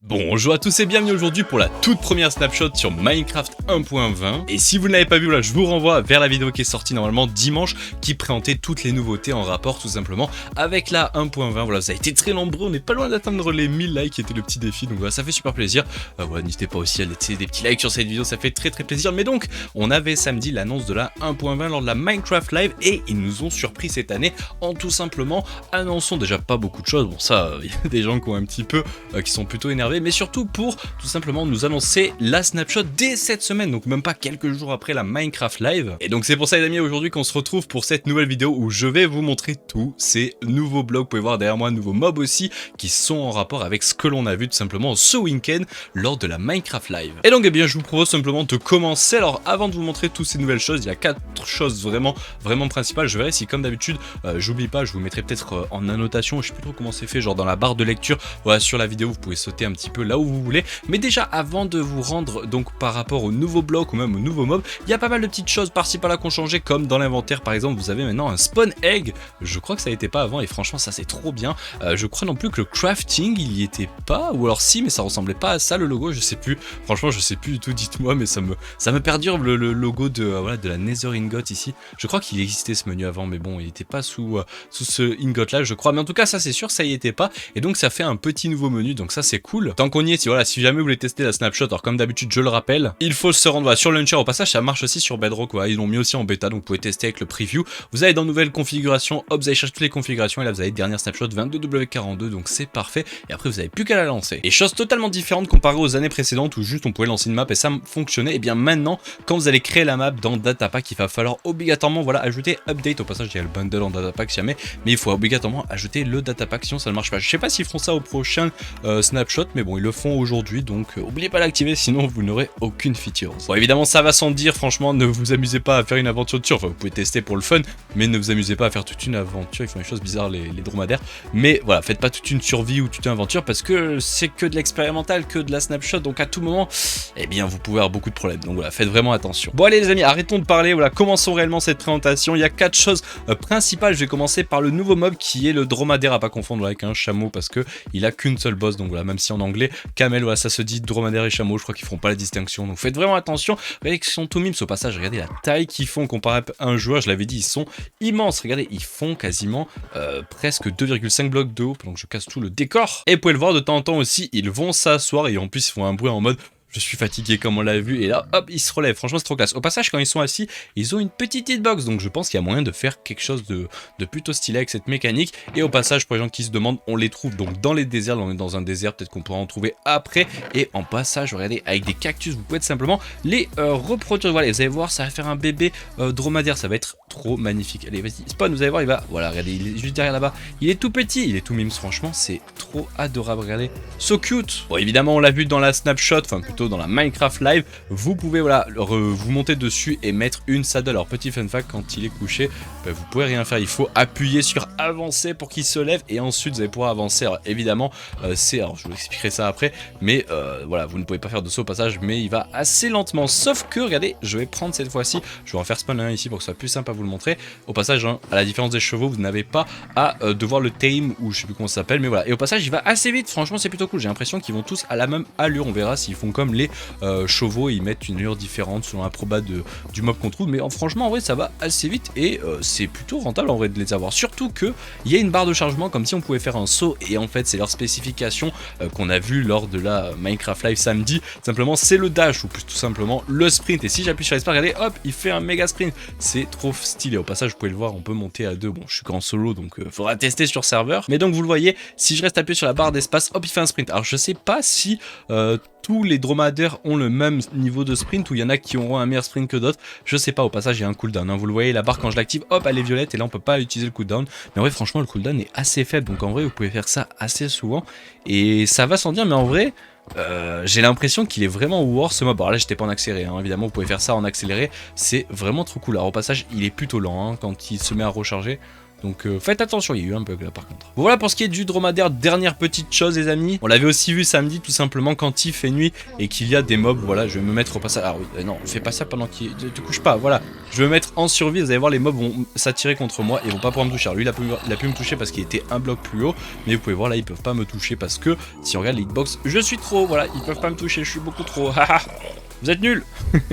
Bonjour à tous et bienvenue aujourd'hui pour la toute première snapshot sur Minecraft 1.20. Et si vous ne l'avez pas vu, là, je vous renvoie vers la vidéo qui est sortie normalement dimanche, qui présentait toutes les nouveautés en rapport tout simplement avec la 1.20. Voilà, ça a été très nombreux, on n'est pas loin d'atteindre les 1000 likes qui était le petit défi, donc voilà, ça fait super plaisir. Voilà, n'hésitez pas aussi à laisser des petits likes sur cette vidéo, ça fait très plaisir. Mais donc, on avait samedi l'annonce de la 1.20 lors de la Minecraft Live et ils nous ont surpris cette année en tout simplement annonçant déjà pas beaucoup de choses. Bon, ça, il y a des gens qui ont un petit peu, qui sont plutôt énervés, mais surtout pour tout simplement nous annoncer la snapshot dès cette semaine, donc même pas quelques jours après la Minecraft Live. Et donc c'est pour ça les amis aujourd'hui qu'on se retrouve pour cette nouvelle vidéo où je vais vous montrer tous ces nouveaux blocs. Vous pouvez voir derrière moi de nouveaux mobs aussi qui sont en rapport avec ce que l'on a vu tout simplement ce week-end lors de la Minecraft Live. Et donc eh bien je vous propose simplement de commencer. Alors avant de vous montrer toutes ces nouvelles choses, il y a 4 choses vraiment principales. Je verrai si comme d'habitude j'oublie pas, je vous mettrai peut-être en annotation, je sais plus trop comment c'est fait, genre dans la barre de lecture, voilà, sur la vidéo vous pouvez sauter un petit peu là où vous voulez. Mais déjà avant de vous rendre donc par rapport au nouveau bloc ou même au nouveau mob, il y a pas mal de petites choses par-ci par-là qui ont changé, comme dans l'inventaire par exemple vous avez maintenant un spawn egg. Je crois que ça n'était pas avant et franchement ça c'est trop bien. Je crois non plus que le crafting il y était pas, ou alors si mais ça ressemblait pas à ça le logo, je sais plus, franchement je sais plus du tout, dites-moi, mais ça me perturbe le logo de, voilà, de la Nether Ingot ici. Je crois qu'il existait ce menu avant mais bon il était pas sous ce ingot là je crois, mais en tout cas ça c'est sûr ça y était pas, et donc ça fait un petit nouveau menu, donc ça c'est cool. Tant qu'on y est, si jamais vous voulez tester la snapshot, alors comme d'habitude je le rappelle, il faut se rendre sur Launcher. Au passage ça marche aussi sur Bedrock, voilà, ils l'ont mis aussi en bêta, donc vous pouvez tester avec le preview. Vous allez dans nouvelles configurations, hop vous allez chercher toutes les configurations et là vous avez dernière snapshot 22W42, donc c'est parfait, et après vous avez plus qu'à la lancer. Et chose totalement différente comparée aux années précédentes où juste on pouvait lancer une map et ça fonctionnait, et bien maintenant quand vous allez créer la map dans Datapack, il va falloir obligatoirement voilà ajouter update. Au passage il y a le bundle en Datapack si jamais, mais il faut obligatoirement ajouter le Datapack sinon ça ne marche pas. Je sais pas s'ils feront ça au prochain snapshot, mais bon ils le font aujourd'hui, donc n'oubliez pas d'activer sinon vous n'aurez aucune feature. Bon évidemment ça va sans dire, franchement ne vous amusez pas à faire une aventure de surf, enfin, vous pouvez tester pour le fun, mais ne vous amusez pas à faire toute une aventure, ils font des choses bizarres les dromadaires, mais voilà faites pas toute une survie ou toute une aventure parce que c'est que de l'expérimental, que de la snapshot, donc à tout moment eh bien vous pouvez avoir beaucoup de problèmes, donc voilà faites vraiment attention. Bon allez les amis, arrêtons de parler, voilà commençons réellement cette présentation. Il y a 4 choses principales. Je vais commencer par le nouveau mob qui est le dromadaire, à pas confondre avec un chameau parce que il a qu'une seule bosse, donc voilà, même si en anglais camel, voilà, ça se dit dromadaire et chameau, je crois qu'ils feront pas la distinction, donc faites vraiment attention. Regardez qu'ils sont tout mimes au passage, regardez la taille qu'ils font comparé à un joueur, je l'avais dit, ils sont immenses, regardez, ils font quasiment presque 2,5 blocs de haut, donc je casse tout le décor. Et vous pouvez le voir de temps en temps aussi, ils vont s'asseoir et en plus ils font un bruit en mode je suis fatigué comme on l'a vu, et là hop ils se relèvent, franchement c'est trop classe. Au passage quand ils sont assis ils ont une petite hitbox, donc je pense qu'il y a moyen de faire quelque chose de plutôt stylé avec cette mécanique. Et au passage pour les gens qui se demandent, on les trouve donc dans les déserts, on est dans un désert, peut-être qu'on pourra en trouver après. Et en passage regardez avec des cactus vous pouvez tout simplement les reproduire, voilà, vous allez voir ça va faire un bébé dromadaire, ça va être trop magnifique. Allez vas-y spawn, vous allez voir il va, voilà regardez il est juste derrière là-bas, il est tout petit, il est tout mimes, franchement c'est trop adorable, regardez, so cute. Bon évidemment on l'a vu dans la snapshot, enfin plutôt dans la Minecraft Live, vous pouvez voilà vous monter dessus et mettre une saddle. Alors petit fun fact, quand il est couché vous pouvez rien faire, il faut appuyer sur avancer pour qu'il se lève et ensuite vous allez pouvoir avancer. Alors évidemment alors je vous expliquerai ça après, mais voilà vous ne pouvez pas faire de saut au passage, mais il va assez lentement, sauf que regardez je vais prendre cette fois-ci, je vais en faire spawn un ici pour que ce soit plus simple à vous le montrer. Au passage hein, à la différence des chevaux vous n'avez pas à devoir le tame ou je sais plus comment ça s'appelle, mais voilà. Et au passage il va assez vite, franchement c'est plutôt cool, j'ai l'impression qu'ils vont tous à la même allure, on verra s'ils font comme les chevaux et ils mettent une allure différente selon la proba du mob qu'on trouve, mais franchement en vrai ça va assez vite et c'est plutôt rentable en vrai de les avoir, surtout que il y a une barre de chargement comme si on pouvait faire un saut, et en fait c'est leur spécification qu'on a vu lors de la Minecraft Live samedi, simplement c'est le dash ou plus tout simplement le sprint, et si j'appuie sur l'espace regardez hop il fait un méga sprint, c'est trop stylé. Au passage vous pouvez le voir, on peut monter à 2, bon je suis qu'en solo donc faudra tester sur serveur, mais donc vous le voyez, si je reste appuyé sur la barre d'espace hop il fait un sprint. Alors je sais pas si tous les dromadaires ont le même niveau de sprint ou il y en a qui auront un meilleur sprint que d'autres, je sais pas. Au passage il y a un cooldown, hein. Vous le voyez la barre quand je l'active hop elle est violette et là on peut pas utiliser le cooldown, mais en vrai franchement le cooldown est assez faible, donc en vrai vous pouvez faire ça assez souvent et ça va sans dire, mais en vrai j'ai l'impression qu'il est vraiment worth ce mob. Alors là j'étais pas en accéléré hein. Évidemment vous pouvez faire ça en accéléré, c'est vraiment trop cool. Alors au passage il est plutôt lent hein, quand il se met à recharger. Donc faites attention, il y a eu un bug là par contre. Bon, voilà pour ce qui est du dromadaire, dernière petite chose les amis. On l'avait aussi vu samedi tout simplement quand il fait nuit et qu'il y a des mobs. Voilà, je vais me mettre au passage. Ah oui, non, fais pas ça pendant qu'il te couche pas. Voilà, je vais me mettre en survie. Vous allez voir, les mobs vont s'attirer contre moi et vont pas pouvoir me toucher. Alors lui, il a pu me toucher parce qu'il était un bloc plus haut. Mais vous pouvez voir là, ils peuvent pas me toucher parce que si on regarde les hitbox, je suis trop. Voilà, ils peuvent pas me toucher, je suis beaucoup trop. Vous êtes nuls.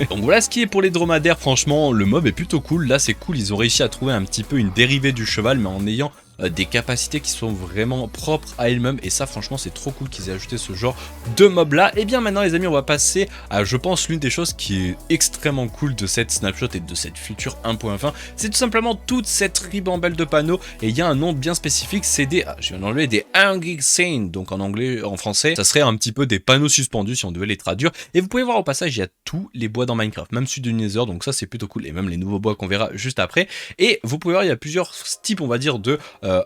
Donc voilà ce qui est pour les dromadaires, franchement le mob est plutôt cool, là c'est cool, ils ont réussi à trouver un petit peu une dérivée du cheval mais en ayant des capacités qui sont vraiment propres à elles-mêmes et ça franchement c'est trop cool qu'ils aient ajouté ce genre de mob là. Et bien maintenant les amis on va passer à je pense l'une des choses qui est extrêmement cool de cette snapshot et de cette future 1.20, c'est tout simplement toute cette ribambelle de panneaux et il y a un nom bien spécifique, c'est des, je viens d'enlever des hanging signs, donc en anglais, en français ça serait un petit peu des panneaux suspendus si on devait les traduire. Et vous pouvez voir au passage il y a tous les bois dans Minecraft, même celui du Nether, donc ça c'est plutôt cool, et même les nouveaux bois qu'on verra juste après. Et vous pouvez voir il y a plusieurs types on va dire de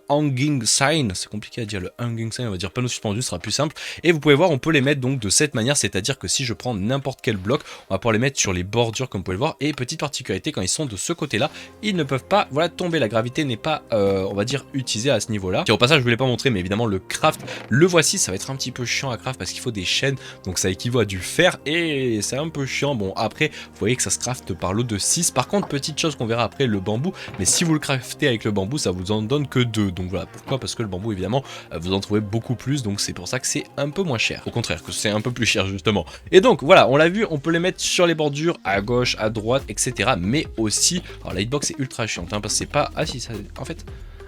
hanging sign, c'est compliqué à dire le hanging sign, on va dire panneau suspendu, ce sera plus simple. Et vous pouvez voir on peut les mettre donc de cette manière, c'est à dire que si je prends n'importe quel bloc on va pouvoir les mettre sur les bordures comme vous pouvez le voir. Et petite particularité, quand ils sont de ce côté là ils ne peuvent pas voilà tomber, la gravité n'est pas on va dire utilisée à ce niveau là. Au passage je ne vous l'ai pas montré mais évidemment le craft le voici, ça va être un petit peu chiant à craft parce qu'il faut des chaînes, donc ça équivaut à du fer et c'est un peu chiant. Bon après vous voyez que ça se crafte par lot de 6, par contre petite chose qu'on verra après, le bambou, mais si vous le craftez avec le bambou ça vous en donne que 2, donc voilà pourquoi, parce que le bambou évidemment vous en trouvez beaucoup plus, donc c'est pour ça que c'est un peu moins cher, au contraire que c'est un peu plus cher justement. Et donc voilà on l'a vu, on peut les mettre sur les bordures, à gauche, à droite, etc. mais aussi, alors la hitbox est ultra chiante hein, parce que c'est pas, ah si ça, en fait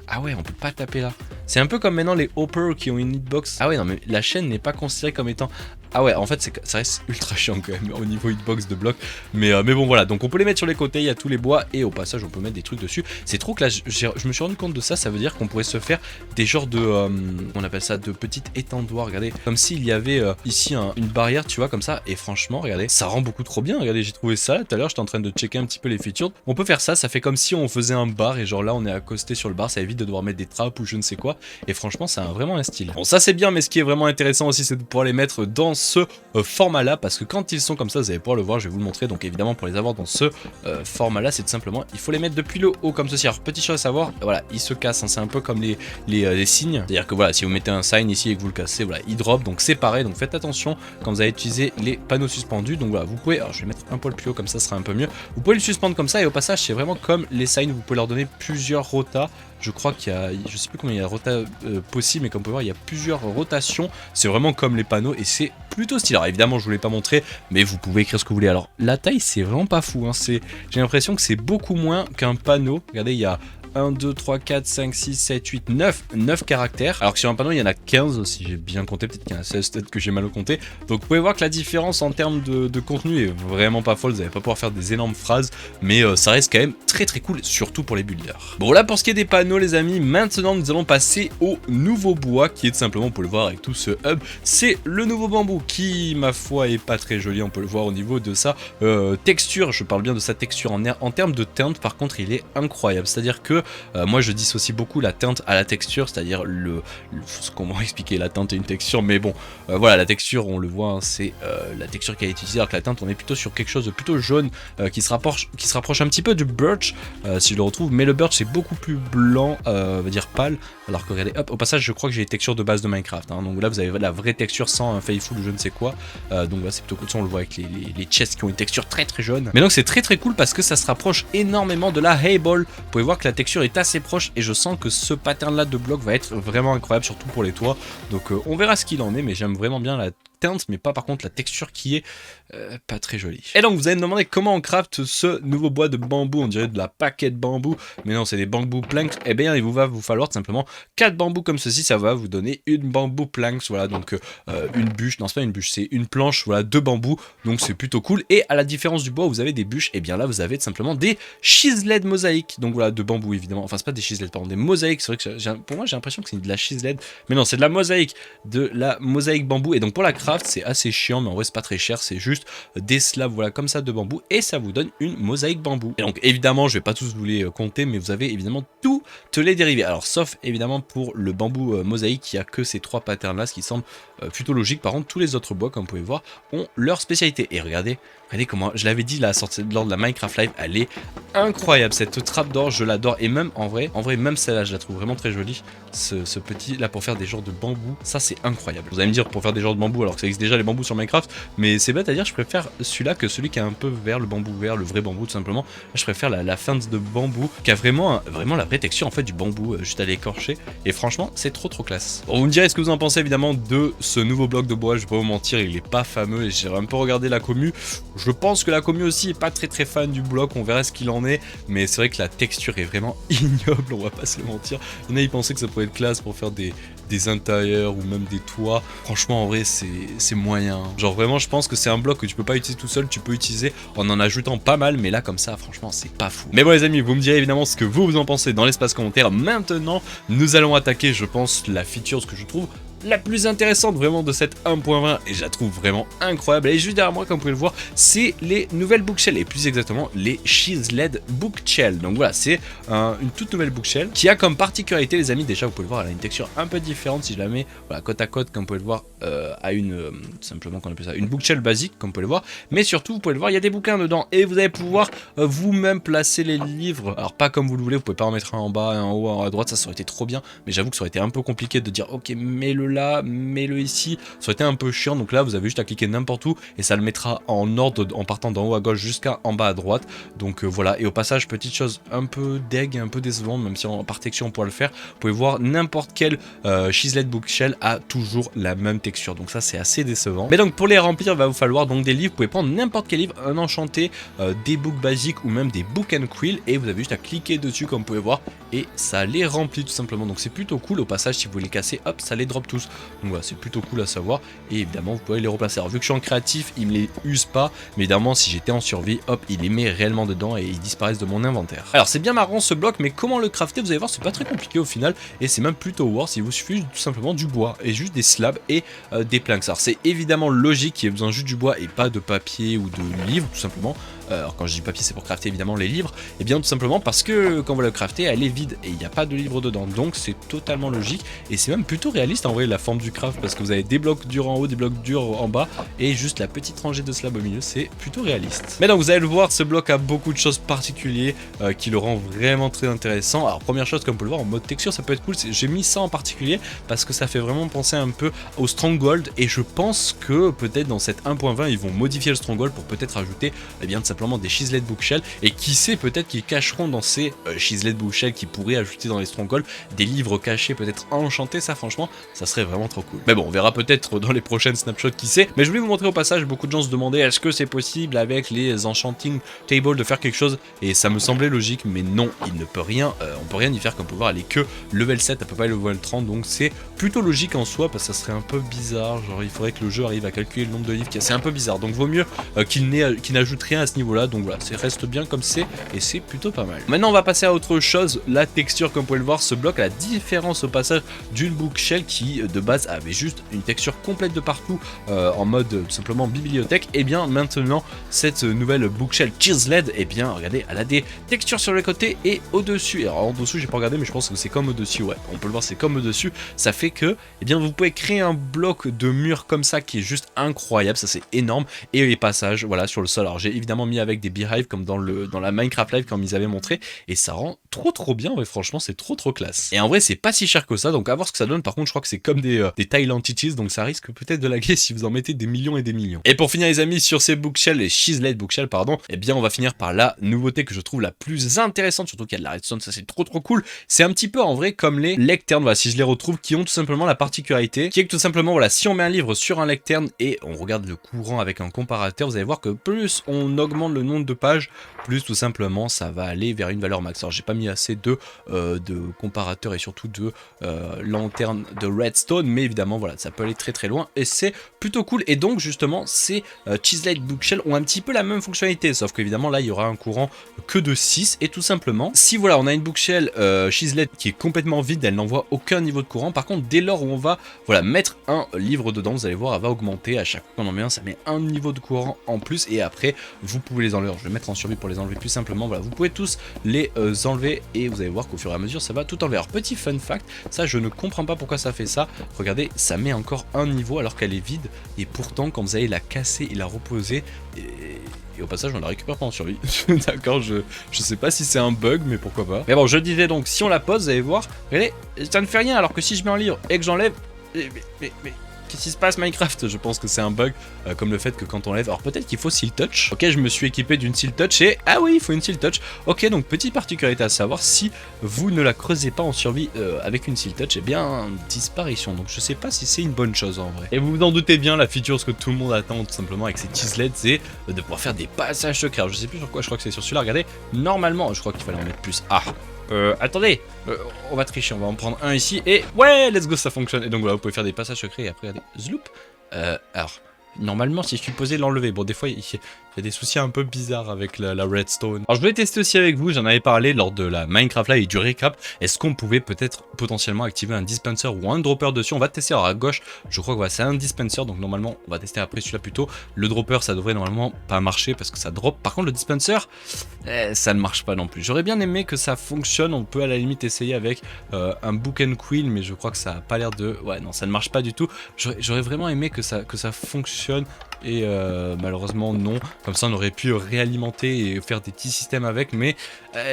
ah ouais on peut pas taper là, c'est un peu comme maintenant les hoppers qui ont une hitbox. Ah ouais non mais la chaîne n'est pas considérée comme étant, ah ouais en fait ça reste ultra chiant quand même au niveau hitbox de bloc, mais bon voilà, donc on peut les mettre sur les côtés, il y a tous les bois et au passage on peut mettre des trucs dessus. C'est trop que là je me suis rendu compte de ça, ça veut dire qu'on pourrait se faire des genres de on appelle ça de petites étendoirs, regardez, comme s'il y avait ici une barrière tu vois comme ça, et franchement regardez ça rend beaucoup trop bien. Regardez j'ai trouvé ça tout à l'heure, j'étais en train de checker un petit peu les features, on peut faire ça, ça fait comme si on faisait un bar et genre là on est accosté sur le bar, ça évite de devoir mettre des trappes ou je ne sais quoi, et franchement ça a vraiment un style. Bon ça c'est bien, mais ce qui est vraiment intéressant aussi c'est de pouvoir les mettre dans ce format là, parce que quand ils sont comme ça vous allez pouvoir le voir, je vais vous le montrer. Donc évidemment pour les avoir dans ce format là c'est tout simplement il faut les mettre depuis le haut comme ceci. Alors petite chose à savoir, voilà ils se cassent hein, c'est un peu comme les signes, c'est à dire que voilà si vous mettez un sign ici et que vous le cassez, voilà il drop, donc c'est pareil, donc faites attention quand vous allez utiliser les panneaux suspendus. Donc voilà vous pouvez, alors je vais mettre un poil plus haut comme ça sera un peu mieux, vous pouvez le suspendre comme ça, et au passage c'est vraiment comme les signs, vous pouvez leur donner plusieurs rotas. Je crois qu'il y a, je sais plus combien il y a de rotas possibles, mais comme vous pouvez voir il y a plusieurs rotations, c'est vraiment comme les panneaux et c'est plutôt stylé. Alors évidemment je vous l'ai pas montré mais vous pouvez écrire ce que vous voulez. Alors la taille c'est vraiment pas fou hein. J'ai l'impression que c'est beaucoup moins qu'un panneau. Regardez il y a 1, 2, 3, 4, 5, 6, 7, 8, 9 caractères. Alors que sur un panneau, il y en a 15, si j'ai bien compté. Peut-être qu'il y en a 16, peut-être que j'ai mal compté. Donc vous pouvez voir que la différence en termes de contenu est vraiment pas folle. Vous n'allez pas pouvoir faire des énormes phrases, mais ça reste quand même très très cool, surtout pour les builders. Bon, là pour ce qui est des panneaux, les amis, maintenant nous allons passer au nouveau bois, qui est tout simplement, on peut le voir avec tout ce hub, c'est le nouveau bambou, qui, ma foi, est pas très joli. On peut le voir au niveau de sa texture. Je parle bien de sa texture en termes de teinte. Par contre, il est incroyable. C'est-à-dire que moi je dissocie beaucoup la teinte à la texture, c'est-à-dire ce qu'on va expliquer, la teinte et une texture, mais bon voilà, la texture on le voit hein, c'est la texture qui a été utilisée, alors que la teinte on est plutôt sur quelque chose de plutôt jaune qui se rapproche un petit peu du birch si je le retrouve, mais le birch c'est beaucoup plus blanc, on va dire pâle, alors que regardez, hop, au passage je crois que j'ai les textures de base de Minecraft hein, donc là vous avez la vraie texture sans un faithful ou je ne sais quoi, donc là c'est plutôt cool, ça on le voit avec les chests qui ont une texture très très jaune, mais donc c'est très très cool parce que ça se rapproche énormément de la Hayball. Vous pouvez voir que la texture est assez proche et je sens que ce pattern là de bloc va être vraiment incroyable, surtout pour les toits. Donc on verra ce qu'il en est, mais j'aime vraiment bien la teinte, mais pas par contre la texture qui est pas très jolie. Et donc vous allez me demander comment on craft ce nouveau bois de bambou, on dirait de la paquet de bambou, mais non c'est des bambou planks. Et bien il va vous falloir tout simplement 4 bambous comme ceci, ça va vous donner une bambou planks, voilà, donc une bûche, non c'est pas une bûche, c'est une planche, voilà, de bambou, donc c'est plutôt cool. Et à la différence du bois où vous avez des bûches, et bien là vous avez tout simplement des chiseled mosaïques, donc voilà, de bambou évidemment, enfin c'est pas des chiseled, pardon, des mosaïques. C'est vrai que pour moi j'ai l'impression que c'est de la chiseled, mais non c'est de la mosaïque bambou. Et donc pour la Minecraft, c'est assez chiant, mais en vrai c'est pas très cher, c'est juste des slabs voilà comme ça de bambou et ça vous donne une mosaïque bambou. Et donc évidemment je vais pas tous vous les compter, mais vous avez évidemment toutes les dérivés. Alors sauf évidemment pour le bambou mosaïque qui a que ces 3 patterns là, ce qui semble plutôt logique. Par contre tous les autres bois comme vous pouvez voir ont leur spécialité. Et regardez comment, je l'avais dit la sortie lors de la Minecraft Live, elle est incroyable cette trappe d'or, je l'adore. Et même en vrai même celle-là je la trouve vraiment très jolie, ce petit là pour faire des genres de bambou, ça c'est incroyable. Vous allez me dire pour faire des genres de bambou alors que ça existe déjà les bambous sur Minecraft, mais c'est bête à dire, je préfère celui-là que celui qui est un peu vert, le bambou vert, le vrai bambou tout simplement. Là, je préfère la feinte de bambou qui a vraiment la vraie texture en fait du bambou juste à l'écorcher, et franchement c'est trop classe. Bon, vous me direz ce que vous en pensez évidemment de ce nouveau bloc de bois, je vais pas vous mentir, il est pas fameux et j'ai un peu regardé la commu. Je pense que la commu aussi est pas très fan du bloc, on verra ce qu'il en est, mais c'est vrai que la texture est vraiment ignoble, on va pas se le mentir. Il y en a, ils pensaient que ça pourrait être classe pour faire des intérieurs ou même des toits. Franchement en vrai c'est moyen. Genre vraiment je pense que c'est un bloc que tu peux pas utiliser tout seul, tu peux utiliser en ajoutant pas mal, mais là comme ça franchement c'est pas fou. Mais bon les amis, vous me direz évidemment ce que vous en pensez dans l'espace commentaire. Maintenant nous allons attaquer je pense la feature, ce que je trouve la plus intéressante vraiment de cette 1.20 et je la trouve vraiment incroyable. Et juste derrière moi comme vous pouvez le voir, c'est les nouvelles bookshells et plus exactement les Chiseled Bookshells. Donc voilà, c'est une toute nouvelle bookshell qui a comme particularité les amis, déjà vous pouvez le voir, elle a une texture un peu différente. Si je la mets voilà, côte à côte comme vous pouvez le voir à une simplement qu'on appelle ça une bookshell basique comme vous pouvez le voir, mais surtout vous pouvez le voir, il y a des bouquins dedans et vous allez pouvoir vous-même placer les livres. Alors pas comme vous le voulez, vous pouvez pas en mettre un en bas, un en haut, un à droite, ça aurait été trop bien, mais j'avoue que ça aurait été un peu compliqué de dire ok mets-le là, mets-le ici, ça aurait été un peu chiant. Donc là vous avez juste à cliquer n'importe où et ça le mettra en ordre en partant d'en haut à gauche jusqu'à en bas à droite. Donc voilà, et au passage petite chose un peu deg, un peu décevante, même si par texture on pourra le faire, vous pouvez voir n'importe quel Chiseled Bookshell a toujours la même texture, donc ça c'est assez décevant. Mais donc pour les remplir il va vous falloir donc des livres, vous pouvez prendre n'importe quel livre, un enchanté, des books basiques ou même des book and quill, et vous avez juste à cliquer dessus comme vous pouvez voir et ça les remplit tout simplement. Donc c'est plutôt cool. Au passage si vous les cassez hop ça les drop tous, donc voilà c'est plutôt cool à savoir. Et évidemment vous pouvez les replacer. Alors vu que je suis en créatif il me les use pas, mais évidemment si j'étais en survie hop il les met réellement dedans et ils disparaissent de mon inventaire. Alors c'est bien marrant ce bloc, mais comment le crafter vous allez voir c'est pas très compliqué au final et c'est même plutôt worth. Il vous suffit tout simplement du bois et juste des slabs et des planks. Alors c'est évidemment logique qu'il y ait besoin juste du bois et pas de papier ou de livres tout simplement. Alors quand je dis papier c'est pour crafter évidemment les livres, et bien tout simplement parce que quand vous la craftez elle est vide et il n'y a pas de livre dedans, donc c'est totalement logique et c'est même plutôt réaliste en vrai la forme du craft, parce que vous avez des blocs durs en haut, des blocs durs en bas et juste la petite rangée de slabs au milieu, c'est plutôt réaliste. Mais donc vous allez le voir, ce bloc a beaucoup de choses particulières qui le rend vraiment très intéressant. Alors première chose comme vous pouvez le voir en mode texture ça peut être cool, j'ai mis ça en particulier parce que ça fait vraiment penser un peu au Stronghold et je pense que peut-être dans cette 1.20 ils vont modifier le Stronghold pour peut-être ajouter bien de simplement des Chiseled Bookshells, et qui sait peut-être qu'ils cacheront dans ces Chiseled Bookshells qui pourraient ajouter dans les Strongholds des livres cachés peut-être enchantés. Ça franchement ça serait vraiment trop cool. Mais bon on verra peut-être dans les prochaines snapshots qui sait. Mais je voulais vous montrer au passage, beaucoup de gens se demandaient est-ce que c'est possible avec les enchanting tables de faire quelque chose, et ça me semblait logique mais non, il ne peut rien, on peut rien y faire comme pouvoir, elle est que level 7, elle peut pas aller level 30, donc c'est plutôt logique en soi parce que ça serait un peu bizarre, genre il faudrait que le jeu arrive à calculer le nombre de livres, c'est un peu bizarre, donc vaut mieux qu'il n'ajoute rien à ce niveau là. Donc voilà, ça reste bien comme c'est et c'est plutôt pas mal. Maintenant on va passer à autre chose, la texture. Comme vous pouvez le voir, ce bloc a la différence au passage d'une bookshell qui de base avait juste une texture complète de partout en mode tout simplement bibliothèque. Et bien maintenant cette nouvelle bookshell Chiseled, et bien regardez, elle a des textures sur les côtés et au dessus. Alors en dessous j'ai pas regardé mais je pense que c'est comme au dessus, ouais on peut le voir, c'est comme au dessus. Ça fait que et bien vous pouvez créer un bloc de mur comme ça qui est juste incroyable, ça c'est énorme. Et les passages voilà sur le sol, alors j'ai évidemment mis avec des beehives comme dans la Minecraft Live comme ils avaient montré, et ça rend trop bien, ouais, franchement c'est trop classe. Et en vrai c'est pas si cher que ça, donc à voir ce que ça donne. Par contre je crois que c'est comme des tile entities, donc ça risque peut-être de laguer si vous en mettez des millions et des millions. Et pour finir les amis sur ces bookshells, les Chiseled Bookshells pardon, et bien on va finir par la nouveauté que je trouve la plus intéressante, surtout qu'il y a de la redstone, ça c'est trop cool. C'est un petit peu en vrai comme les lecterns, voilà, si je les retrouve, qui ont tout simplement la particularité qui est que tout simplement voilà, si on met un livre sur un lectern et on regarde le courant avec un comparateur, vous allez voir que plus on augmente simplement le nombre de pages, plus tout simplement ça va aller vers une valeur max. Alors j'ai pas mis assez de comparateurs et surtout de lanternes de redstone, mais évidemment voilà, ça peut aller très très loin et c'est plutôt cool. Et donc justement ces Chiseled Bookshelf ont un petit peu la même fonctionnalité, sauf qu'évidemment là il y aura un courant que de 6 et tout simplement, si voilà on a une Bookshelf Chiseled qui est complètement vide, elle n'envoie aucun niveau de courant. Par contre dès lors où on va voilà mettre un livre dedans, vous allez voir elle va augmenter à chaque fois qu'on en met un, ça met un niveau de courant en plus et après vous pouvez les enlever. Alors, je vais mettre en survie pour les enlever plus simplement. Voilà, vous pouvez tous les enlever et vous allez voir qu'au fur et à mesure ça va tout enlever. Alors petit fun fact, ça je ne comprends pas pourquoi ça fait ça. Regardez, ça met encore un niveau alors qu'elle est vide et pourtant quand vous allez la casser et la reposer et au passage on la récupère pas en survie. D'accord, je sais pas si c'est un bug mais pourquoi pas. Mais bon, je disais donc si on la pose, vous allez voir, regardez, ça ne fait rien alors que si je mets un livre et que j'enlève, mais qu'est-ce qui se passe Minecraft? Je pense que c'est un bug, comme le fait que quand on lève... Alors peut-être qu'il faut Seal Touch. Ok, je me suis équipé d'une Seal Touch et... Ah oui, il faut une Seal Touch. Ok, donc petite particularité à savoir, si vous ne la creusez pas en survie avec une Seal Touch, eh bien, disparition. Donc je sais pas si c'est une bonne chose en vrai. Et vous vous en doutez bien, la feature, ce que tout le monde attend tout simplement avec ces Chiseled, c'est de pouvoir faire des passages secrets. Alors je sais plus sur quoi, je crois que c'est sur celui-là. Regardez, normalement, je crois qu'il fallait en mettre plus. Ah, attendez, on va tricher, on va en prendre un ici et ouais, let's go, ça fonctionne. Et donc voilà, vous pouvez faire des passages secrets et après regardez, zloup. Alors normalement si je suis posé l'enlever, bon des fois il y a des soucis un peu bizarres avec la redstone. Alors je voulais tester aussi avec vous, j'en avais parlé lors de la Minecraft Live et du récap, est-ce qu'on pouvait peut-être potentiellement activer un dispenser ou un dropper dessus. On va tester. Alors à gauche je crois que voilà, c'est un dispenser, donc normalement on va tester après celui-là plutôt. Le dropper ça devrait normalement pas marcher parce que ça drop, par contre le dispenser ça ne marche pas non plus. J'aurais bien aimé que ça fonctionne, on peut à la limite essayer avec un book and quill, mais je crois que ça a pas l'air de... Ouais non, ça ne marche pas du tout. J'aurais vraiment aimé que ça fonctionne et malheureusement non. Comme ça on aurait pu réalimenter et faire des petits systèmes avec, mais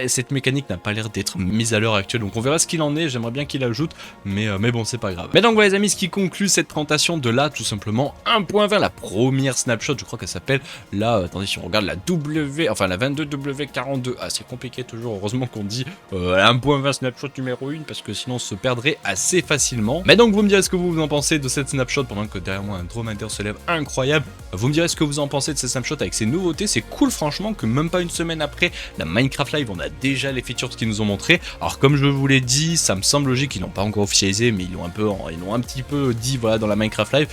cette mécanique n'a pas l'air d'être mise à l'heure actuelle, donc on verra ce qu'il en est. J'aimerais bien qu'il ajoute, mais bon c'est pas grave. Mais donc voilà les amis, ce qui conclut cette présentation de là tout simplement 1.20, la première snapshot, je crois qu'elle s'appelle là, attendez si on regarde la W, enfin la 22W42, ah c'est compliqué toujours, heureusement qu'on dit 1.20 snapshot numéro 1 parce que sinon on se perdrait assez facilement. Mais donc vous me direz ce que vous en pensez de cette snapshot pendant que derrière moi un dromadaire se lève incroyable. Vous me direz ce que vous en pensez de ces snapshots avec ces nouveautés. C'est cool franchement que même pas une semaine après la Minecraft Live on a déjà les features qu'ils nous ont montré. Alors comme je vous l'ai dit, ça me semble logique, ils n'ont pas encore officialisé mais ils l'ont un petit peu dit voilà dans la Minecraft Live.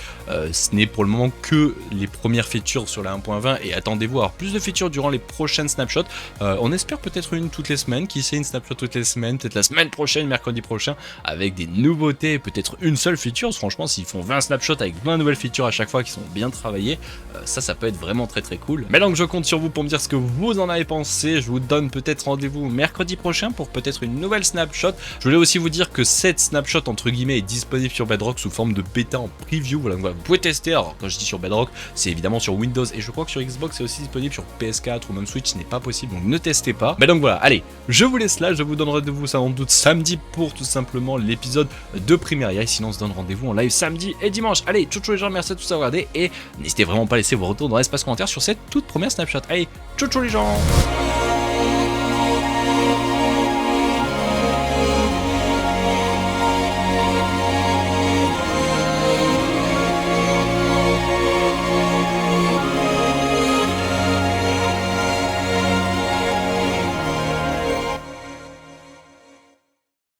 Ce n'est pour le moment que les premières features sur la 1.20 et attendez-vous à avoir plus de features durant les prochaines snapshots. On espère peut-être une toutes les semaines, qui sait, une snapshot toutes les semaines, peut-être la semaine prochaine, mercredi prochain, avec des nouveautés, peut-être une seule feature. Franchement s'ils font 20 snapshots avec 20 nouvelles features à chaque fois qui sont bien travaillées, ça peut être vraiment très très cool. Mais donc je compte sur vous pour me dire ce que vous en avez pensé. Je vous donne peut-être rendez-vous mercredi prochain pour peut-être une nouvelle snapshot. Je voulais aussi vous dire que cette snapshot entre guillemets est disponible sur Bedrock sous forme de bêta en preview. Voilà, vous pouvez tester. Alors quand je dis sur Bedrock, c'est évidemment sur Windows et je crois que sur Xbox c'est aussi disponible, sur PS4 ou même Switch ce n'est pas possible, donc ne testez pas. Mais donc voilà, allez, je vous laisse là, je vous donne rendez-vous sans doute samedi pour tout simplement l'épisode de Primaria. Et sinon on se donne rendez-vous en live samedi et dimanche. Allez, ciao ciao les gens, merci à tous d'avoir regardé et n'hésitez vraiment pas à laisser vos retours dans l'espace commentaire sur cette toute première snapshot. Allez, ciao ciao les gens.